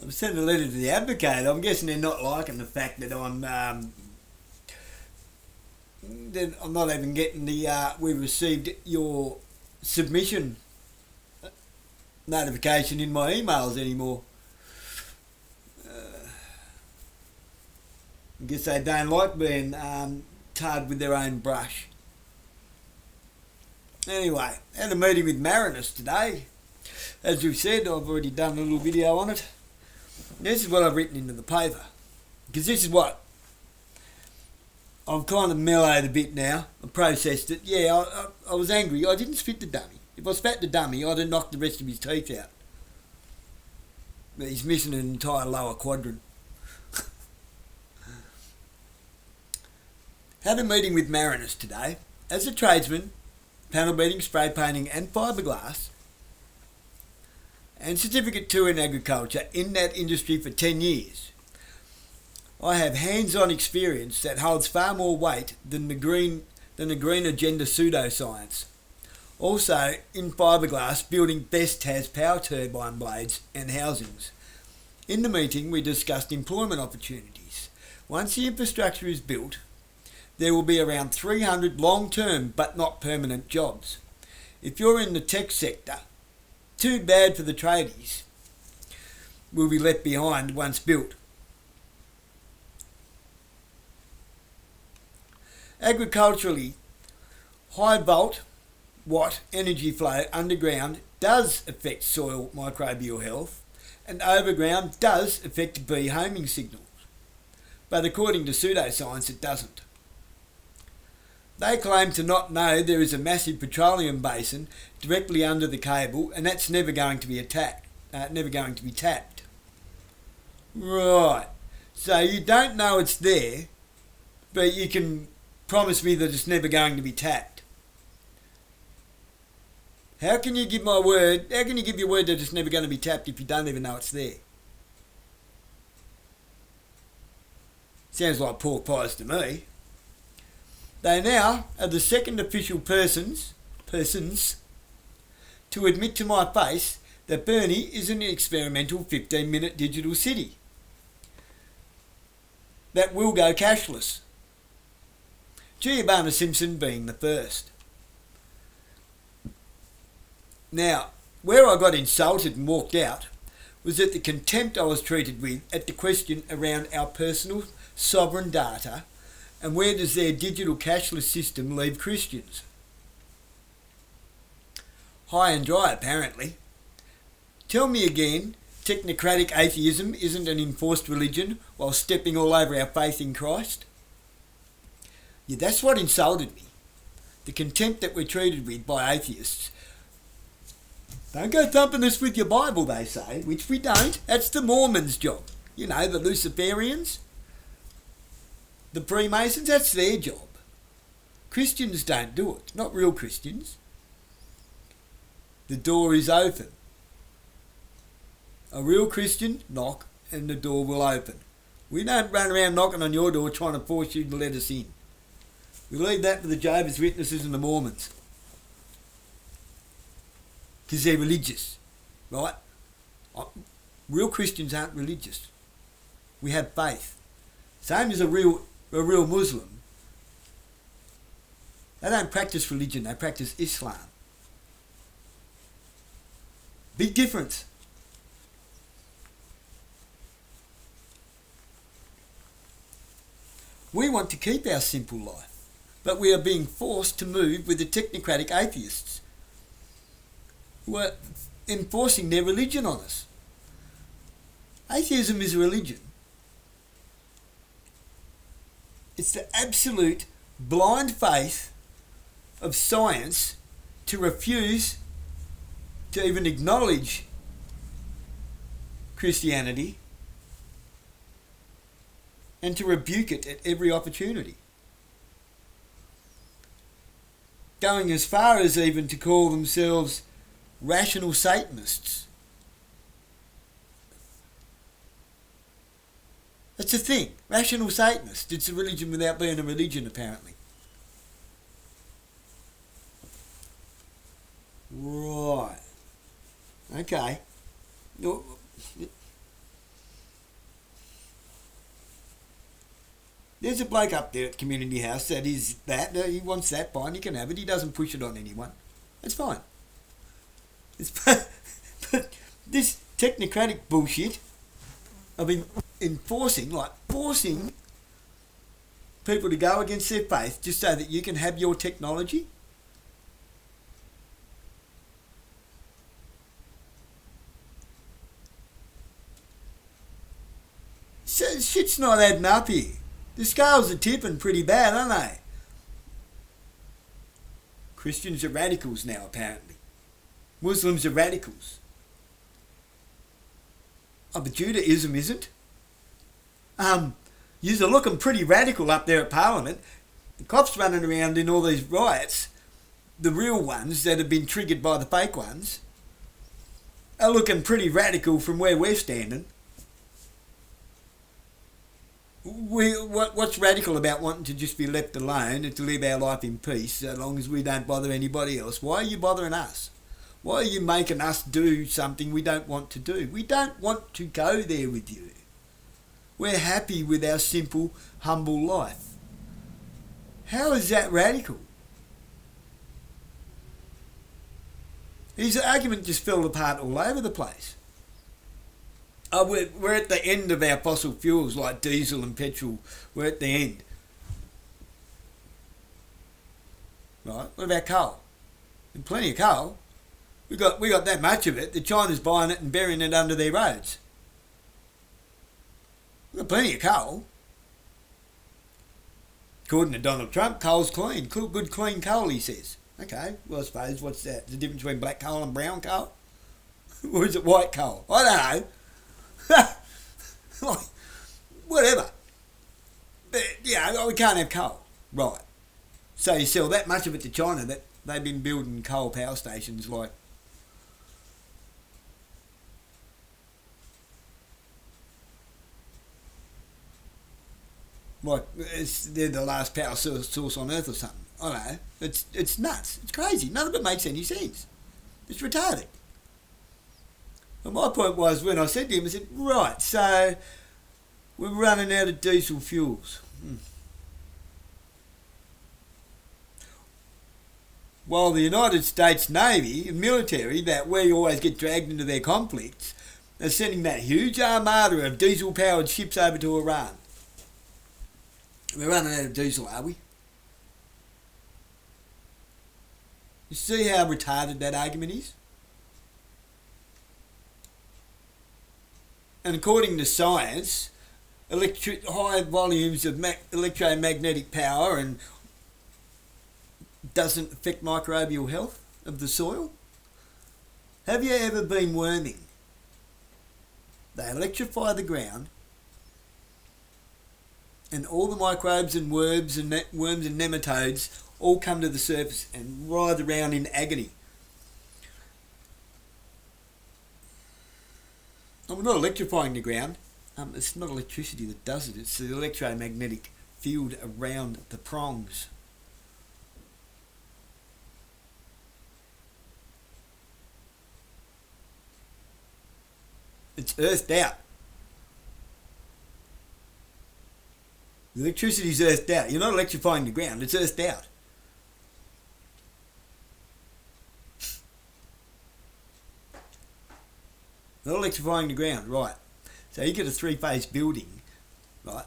I've sent a letter to the advocate. I'm guessing they're not liking the fact that I'm not even getting we received your submission notification in my emails anymore. I guess they don't like being tarred with their own brush. Anyway, had a meeting with Marinus today. As we've said, I've already done a little video on it. This is what I've written into the paper. Because this is what I've kind of mellowed a bit now. I processed it. Yeah, I was angry. I didn't spit the dummy. If I spat the dummy, I'd have knocked the rest of his teeth out. But he's missing an entire lower quadrant. Had a meeting with Marinus today. As a tradesman, panel beating, spray painting and fiberglass, and certificate 2 in agriculture in that industry for 10 years. I have hands-on experience that holds far more weight than the green agenda pseudoscience. Also, in fiberglass, building best has power turbine blades and housings. In the meeting, we discussed employment opportunities. Once the infrastructure is built, there will be around 300 long-term but not permanent jobs. If you're in the tech sector, too bad for the tradies, will be left behind once built. Agriculturally, high watt energy flow underground does affect soil microbial health, and overground does affect bee homing signals. But according to pseudoscience, it doesn't. They claim to not know there is a massive petroleum basin directly under the cable, and that's never going to be tapped. Right. So you don't know it's there, but you can promise me that it's never going to be tapped. How can you give my word? How can you give your word that it's never going to be tapped if you don't even know it's there? Sounds like pork pies to me. They now are the second official persons to admit to my face that Burnie is an experimental 15-minute digital city that will go cashless. Giovanna Simpson being the first. Now, where I got insulted and walked out was at the contempt I was treated with at the question around our personal sovereign data and where does their digital cashless system leave Christians? High and dry, apparently. Tell me again, technocratic atheism isn't an enforced religion while stepping all over our faith in Christ? Yeah, that's what insulted me. The contempt that we're treated with by atheists. Don't go thumping us with your Bible, they say, which we don't. That's the Mormons' job. You know, the Luciferians. The Freemasons, that's their job. Christians don't do it, not real Christians. The door is open. A real Christian, knock, and the door will open. We don't run around knocking on your door trying to force you to let us in. We leave that for the Jehovah's Witnesses and the Mormons. Because they're religious, right? Real Christians aren't religious. We have faith. Same as a real Muslim. They don't practice religion, they practice Islam. Big difference. We want to keep our simple life, but we are being forced to move with the technocratic atheists who are enforcing their religion on us. Atheism is a religion. It's the absolute blind faith of science to refuse to even acknowledge Christianity and to rebuke it at every opportunity. Going as far as even to call themselves rational Satanists. That's a thing. Rational Satanist. It's a religion without being a religion, apparently. Right. Okay. There's a bloke up there at Community House that is that. He wants that, fine, he can have it. He doesn't push it on anyone. That's fine. But this technocratic bullshit of forcing people to go against their faith just so that you can have your technology. So shit's not adding up here. The scales are tipping pretty bad, aren't they? Christians are radicals now, apparently. Muslims are radicals. Oh, but Judaism isn't. You're looking pretty radical up there at Parliament. The cops running around in all these riots, the real ones that have been triggered by the fake ones, are looking pretty radical from where we're standing. What's radical about wanting to just be left alone and to live our life in peace so long as we don't bother anybody else? Why are you bothering us? Why are you making us do something we don't want to do? We don't want to go there with you. We're happy with our simple, humble life. How is that radical? His argument just fell apart all over the place. Oh, we're at the end of our fossil fuels like diesel and petrol. We're at the end. Right? What about coal? There's plenty of coal. We got that much of it that China's buying it and burying it under their roads. We've got plenty of coal. According to Donald Trump, coal's clean. Good clean coal, he says. Okay, well I suppose what's that? The difference between black coal and brown coal? Or is it white coal? I don't know. Whatever. But, yeah, we can't have coal. Right. So you sell that much of it to China that they've been building coal power stations like... they're the last power source on Earth or something. I don't know. It's nuts. It's crazy. None of it makes any sense. It's retarded. But my point was, when I said to him, I said, right, so we're running out of diesel fuels. While the United States Navy and military, that we always get dragged into their conflicts, are sending that huge armada of diesel-powered ships over to Iran. We're running out of diesel, are we? You see how retarded that argument is? And according to science, high volumes of electromagnetic power and doesn't affect microbial health of the soil. Have you ever been worming? They electrify the ground and all the microbes and worms and nematodes all come to the surface and writhe around in agony. We're not electrifying the ground. It's not electricity that does it. It's the electromagnetic field around the prongs. It's earthed out. The electricity's earthed out. You're not electrifying the ground. It's earthed out. Not electrifying the ground, right. So you get a three-phase building, right.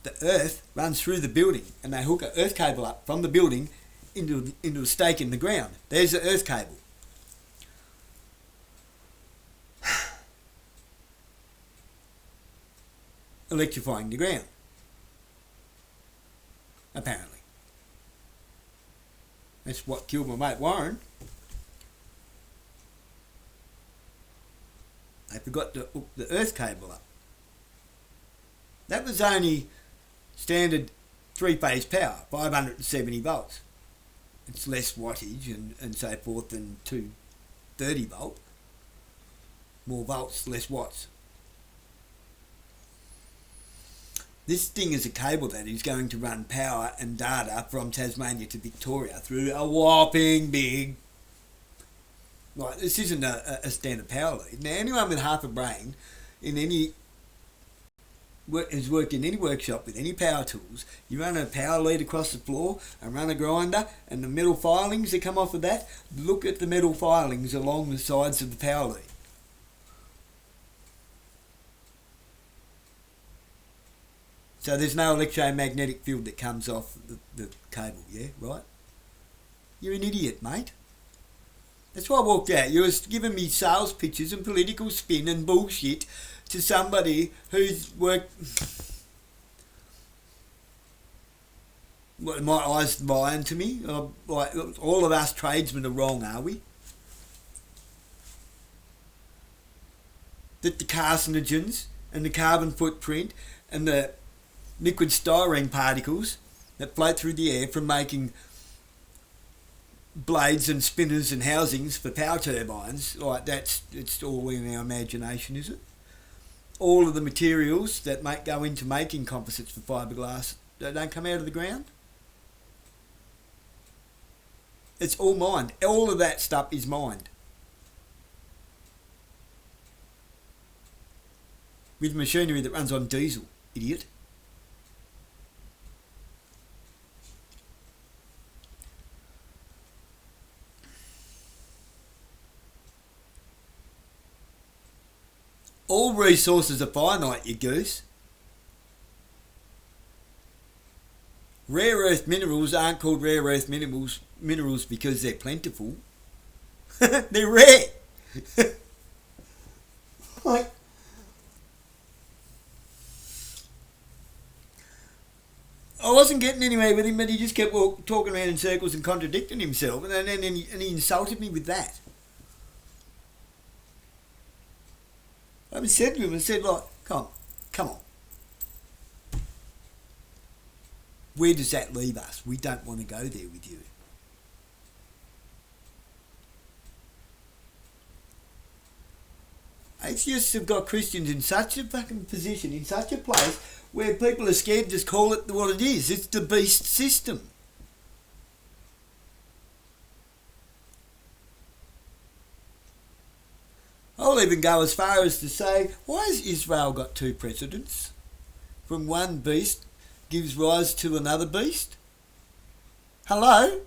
The earth runs through the building and they hook an earth cable up from the building into a stake in the ground. There's the earth cable. Electrifying the ground. Apparently. That's what killed my mate Warren. They forgot to hook the earth cable up. That was only standard three-phase power, 570 volts. It's less wattage and so forth than 230 volt. More volts, less watts. This thing is a cable that is going to run power and data from Tasmania to Victoria through a whopping big... Right, this isn't a standard power lead. Now, anyone with half a brain in any has worked in any workshop with any power tools, you run a power lead across the floor and run a grinder, and the metal filings that come off of that, look at the metal filings along the sides of the power lead. So there's no electromagnetic field that comes off the cable, yeah, right? You're an idiot, mate. That's why I walked out. You was giving me sales pitches and political spin and bullshit to somebody who's worked... What, my eyes lying to me? Like, all of us tradesmen are wrong, are we? That the carcinogens and the carbon footprint and the liquid styrene particles that float through the air from making blades and spinners and housings for power turbines, like it's all in our imagination, is it? All of the materials that go into making composites for fiberglass, they don't come out of the ground. It's all mined. All of that stuff is mined. With machinery that runs on diesel, idiot. All resources are finite, you goose. Rare earth minerals aren't called rare earth minerals because they're plentiful. They're rare. Like, I wasn't getting anywhere with him, but he just kept talking around in circles and contradicting himself, and then he insulted me with that. I said to him, like, come on. Where does that leave us? We don't want to go there with you. Atheists have got Christians in such a fucking position, in such a place, where people are scared to just call it what it is. It's the beast system. I'll even go as far as to say, why has Israel got two presidents? From one beast gives rise to another beast? Hello?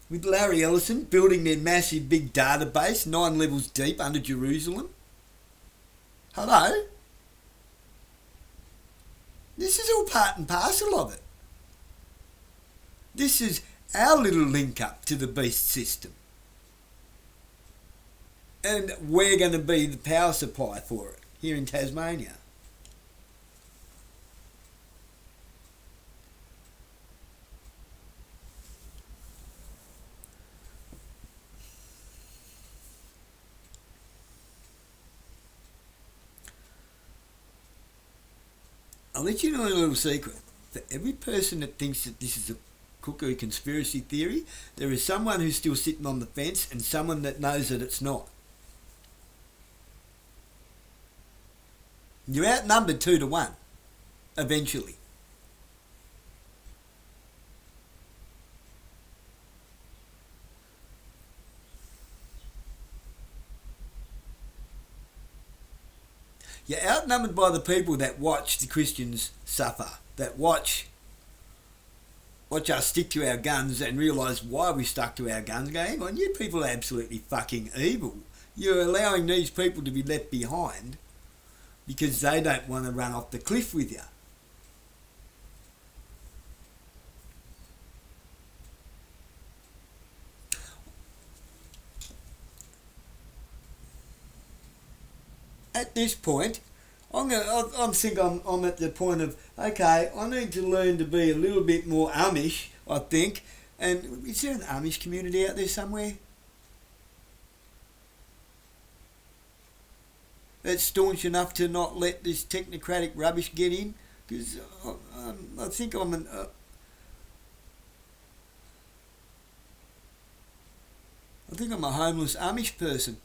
With Larry Ellison building their massive big database 9 levels deep under Jerusalem? Hello? This is all part and parcel of it. This is our little link up to the beast system. And we're going to be the power supply for it here in Tasmania. I'll let you know a little secret. For every person that thinks that this is a cuckoo conspiracy theory, there is someone who's still sitting on the fence and someone that knows that it's not. You're outnumbered 2 to 1, eventually. You're outnumbered by the people that watch the Christians suffer, that watch us stick to our guns and realise why we stuck to our guns. Go, hang on, you people are absolutely fucking evil. You're allowing these people to be left behind because they don't want to run off the cliff with you. At this point, I'm at the point of, okay, I need to learn to be a little bit more Amish, I think. And is there an Amish community out there somewhere that's staunch enough to not let this technocratic rubbish get in? Because I think I'm an... I think I'm a homeless Amish person.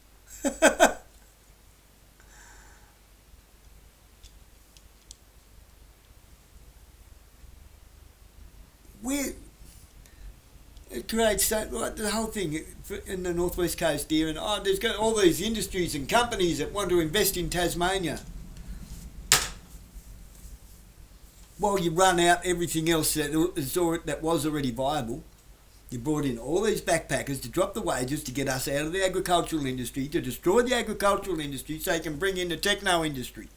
creates that, like the whole thing in the northwest coast here, and there's got all these industries and companies that want to invest in Tasmania. While you run out everything else that was already viable, you brought in all these backpackers to drop the wages to get us out of the agricultural industry, to destroy the agricultural industry so you can bring in the techno industry.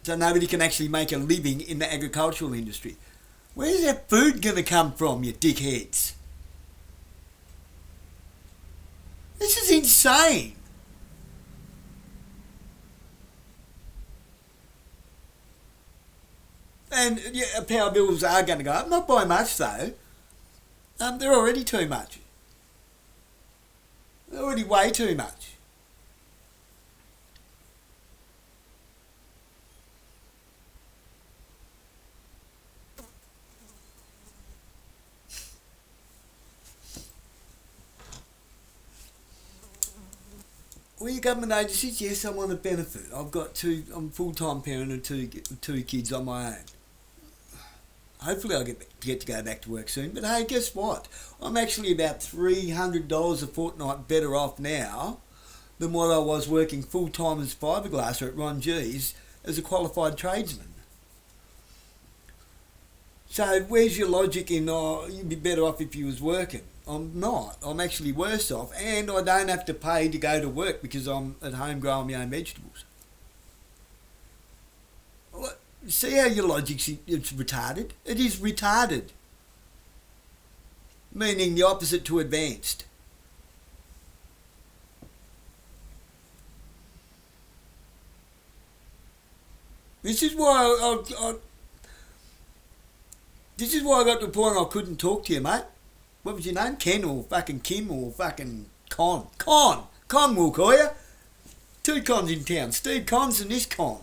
So nobody can actually make a living in the agricultural industry. Where's that food going to come from, you dickheads? This is insane. And yeah, power bills are going to go up, not by much though. They're already too much. They're already way too much. Well, your government agencies, yes, I'm on the benefit. I'm a full-time parent of two kids on my own. Hopefully I'll get to go back to work soon. But hey, guess what? I'm actually about $300 a fortnight better off now than what I was working full-time as fiberglasser at Ron G's as a qualified tradesman. So where's your logic in, you'd be better off if you was working? I'm not. I'm actually worse off, and I don't have to pay to go to work because I'm at home growing my own vegetables. See how your logic's it's retarded? It is retarded. Meaning the opposite to advanced. This is why I got to the point I couldn't talk to you, mate. What was your name? Ken or fucking Kim or fucking Con? Con we'll call you. Two Cons in town. Steve Cons and this Con.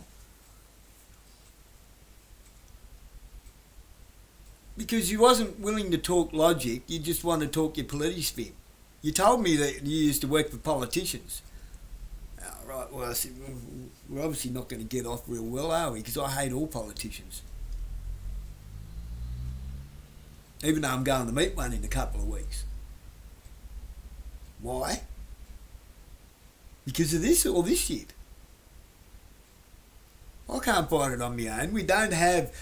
Because you wasn't willing to talk logic, you just wanted to talk your political spin. You told me that you used to work for politicians. Oh, right, well, I said, we're obviously not going to get off real well, are we? Because I hate all politicians. Even though I'm going to meet one in a couple of weeks. Why? Because of this or this shit. I can't find it on my own. We don't have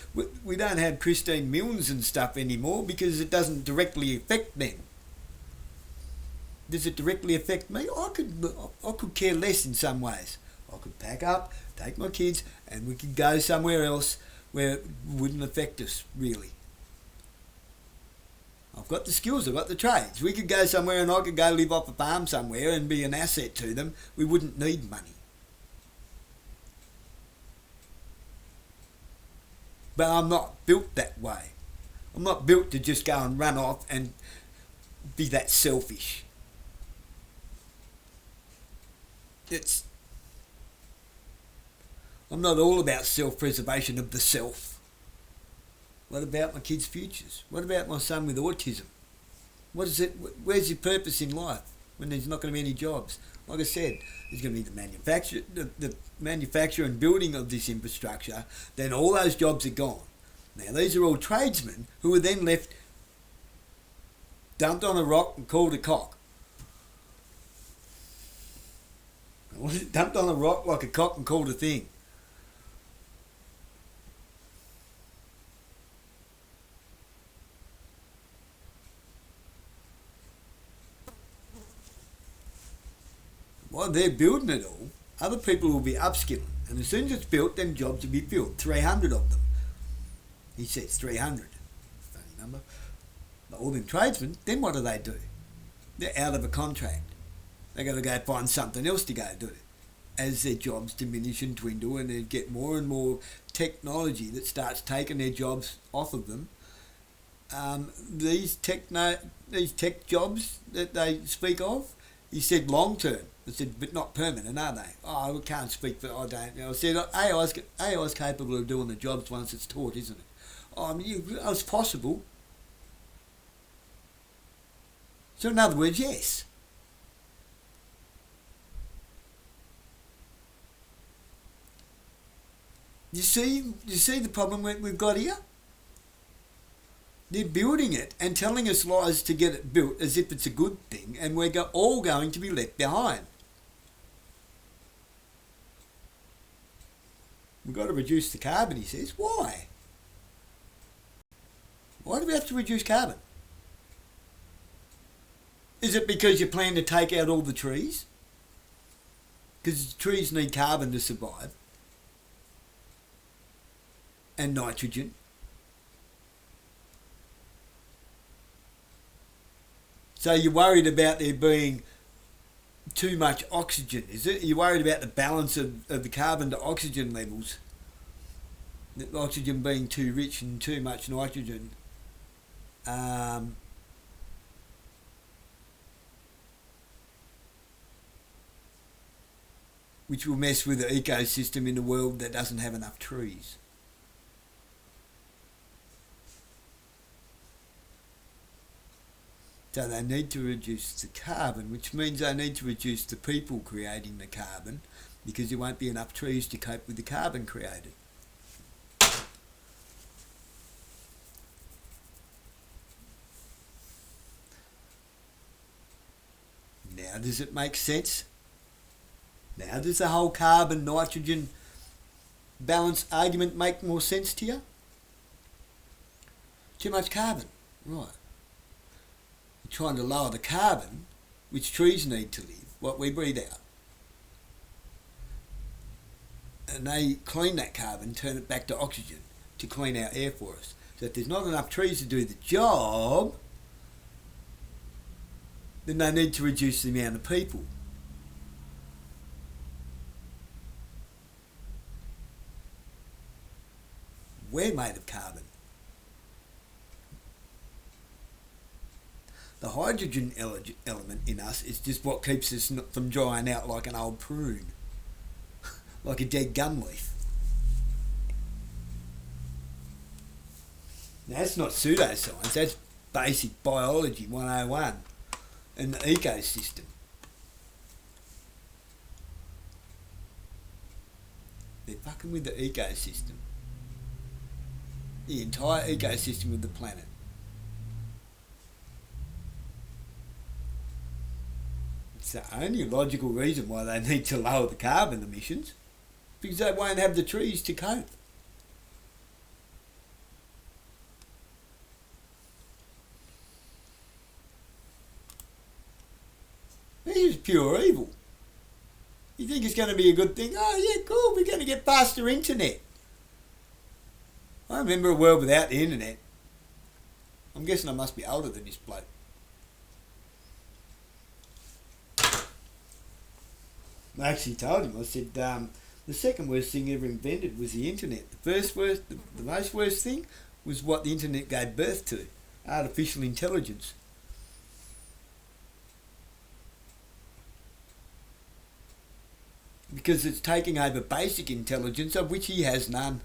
Christine Milnes and stuff anymore because it doesn't directly affect them. Does it directly affect me? I could care less in some ways. I could pack up, take my kids, and we could go somewhere else where it wouldn't affect us really. I've got the skills, I've got the trades. We could go somewhere and I could go live off a farm somewhere and be an asset to them. We wouldn't need money. But I'm not built that way. I'm not built to just go and run off and be that selfish. I'm not all about self-preservation of the self. What about my kids' futures? What about my son with autism? What is it? Where's your purpose in life when there's not going to be any jobs? Like I said, there's going to be the manufacture and building of this infrastructure. Then all those jobs are gone. Now these are all tradesmen who are then left dumped on a rock and called a cock. Dumped on a rock like a cock and called a thing. While they're building it all, other people will be upskilling. And as soon as it's built, then jobs will be filled. 300 of them. He says 300. Funny number. But all them tradesmen, then what do? They're out of a contract. They've got to go find something else to go do. As their jobs diminish and dwindle and they get more and more technology that starts taking their jobs off of them, these tech jobs that they speak of, he said long term. I said, but not permanent, are they? Oh, I can't speak for, I don't. I said, AI's capable of doing the jobs once it's taught, isn't it? Oh, it's possible. So in other words, yes. You see the problem we've got here? They're building it and telling us lies to get it built as if it's a good thing, and we're all going to be left behind. We've got to reduce the carbon, he says. Why? Why do we have to reduce carbon? Is it because you plan to take out all the trees? Because trees need carbon to survive. And nitrogen. So you're worried about there being too much oxygen, is it? You're worried about the balance of the carbon to oxygen levels. The oxygen being too rich and too much nitrogen. Which will mess with the ecosystem in a world that doesn't have enough trees. So they need to reduce the carbon, which means they need to reduce the people creating the carbon, because there won't be enough trees to cope with the carbon created. Now does it make sense? Now does the whole carbon-nitrogen balance argument make more sense to you? Too much carbon, right. You're trying to lower the carbon which trees need to live, what we breathe out. And they clean that carbon, turn it back to oxygen to clean our air for us. So if there's not enough trees to do the job, then they need to reduce the amount of people. We're made of carbon. The hydrogen element in us is just what keeps us from drying out like an old prune, like a dead gum leaf. Now that's not pseudoscience, that's basic biology 101 and the ecosystem. They're fucking with the ecosystem. The entire ecosystem of the planet. It's the only logical reason why they need to lower the carbon emissions, because they won't have the trees to cope. This is pure evil. You think it's going to be a good thing? Oh yeah, cool, we're going to get faster internet. I remember a world without the internet. I'm guessing I must be older than this bloke. I actually told him, I said, the second worst thing ever invented was the internet. The most worst thing was what the internet gave birth to, artificial intelligence. Because it's taking over basic intelligence, of which he has none.